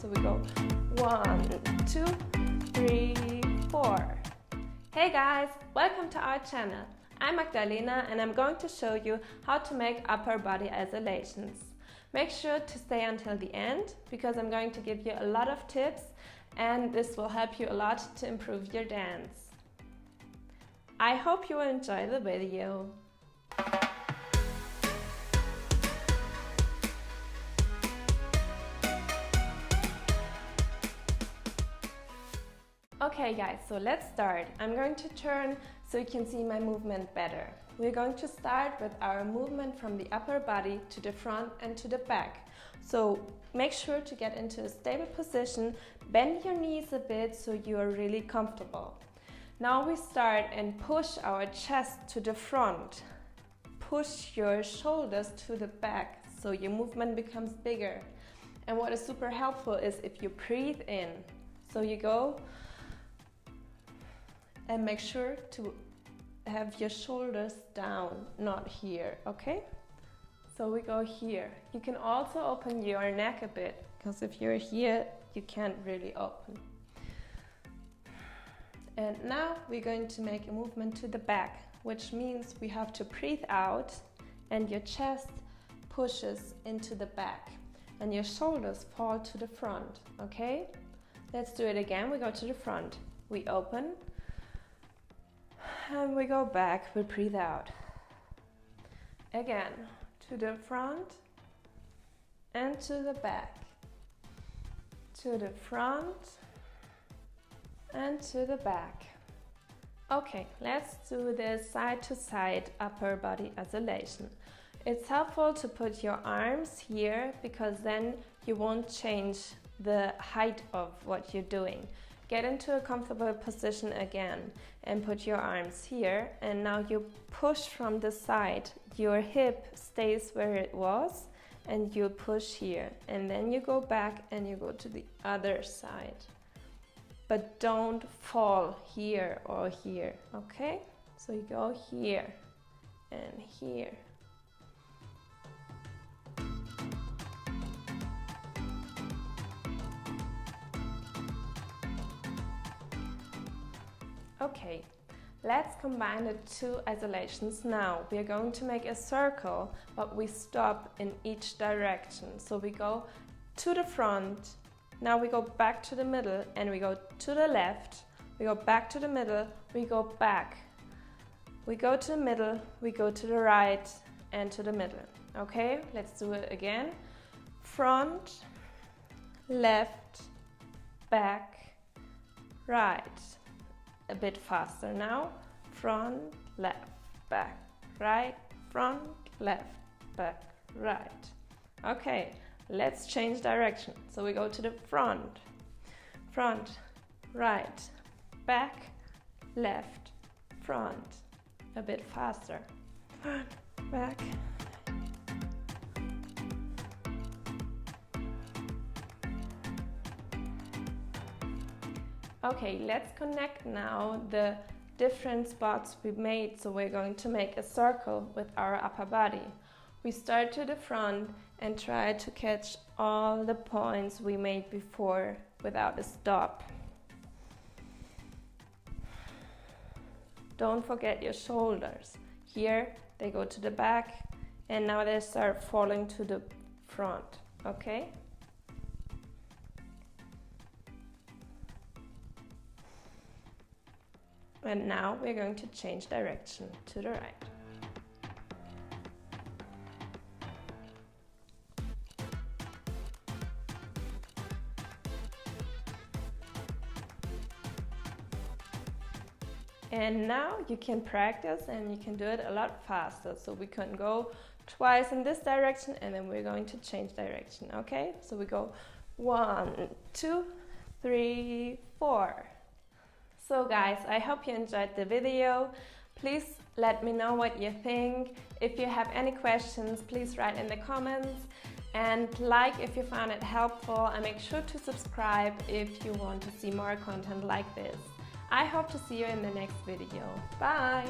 So we go 1, 2, 3, 4. Hey guys, welcome to our channel. I'm Magdalena and I'm going to show you how to make upper body isolations. Make sure to stay until the end because I'm going to give you a lot of tips and this will help you a lot to improve your dance. I hope you will enjoy the video. Okay guys, so let's start. I'm going to turn so you can see my movement better. We're going to start with our movement from the upper body to the front and to the back. So make sure to get into a stable position, bend your knees a bit so you are really comfortable. Now we start and push our chest to the front. Push your shoulders to the back so your movement becomes bigger. And what is super helpful is if you breathe in. So you go and make sure to have your shoulders down, not here, okay? So we go here. You can also open your neck a bit, because if you're here, you can't really open. And now we're going to make a movement to the back, which means we have to breathe out and your chest pushes into the back and your shoulders fall to the front, okay? Let's do it again. We go to the front. We open. And we go back, we breathe out. Again, to the front and to the back. To the front and to the back. Okay, let's do this side to side upper body isolation. It's helpful to put your arms here because then you won't change the height of what you're doing. Get into a comfortable position again and put your arms here, and now you push from the side. Your hip stays where it was and you push here, and then you go back and you go to the other side. But don't fall here or here, okay? So you go here and here. Okay, let's combine the two isolations now. We are going to make a circle, but we stop in each direction. So we go to the front, now we go back to the middle, and we go to the left, we go back to the middle, we go back. We go to the middle, we go to the right, and to the middle. Okay, let's do it again. Front, left, back, right. A bit faster now. Front, left, back, right, front, left, back, right. Okay, let's change direction. So we go to the front, right, back, left, front. A bit faster. Front, back. Okay, let's connect now the different spots we made. So we're going to make a circle with our upper body. We start to the front and try to catch all the points we made before without a stop. Don't forget your shoulders. Here they go to the back and now they start falling to the front, okay? And now we're going to change direction to the right. And now you can practice and you can do it a lot faster. So we can go twice in this direction and then we're going to change direction, okay? So we go 1, 2, 3, 4. So guys, I hope you enjoyed the video. Please let me know what you think. If you have any questions, please write in the comments and like if you found it helpful, and make sure to subscribe if you want to see more content like this. I hope to see you in the next video. Bye!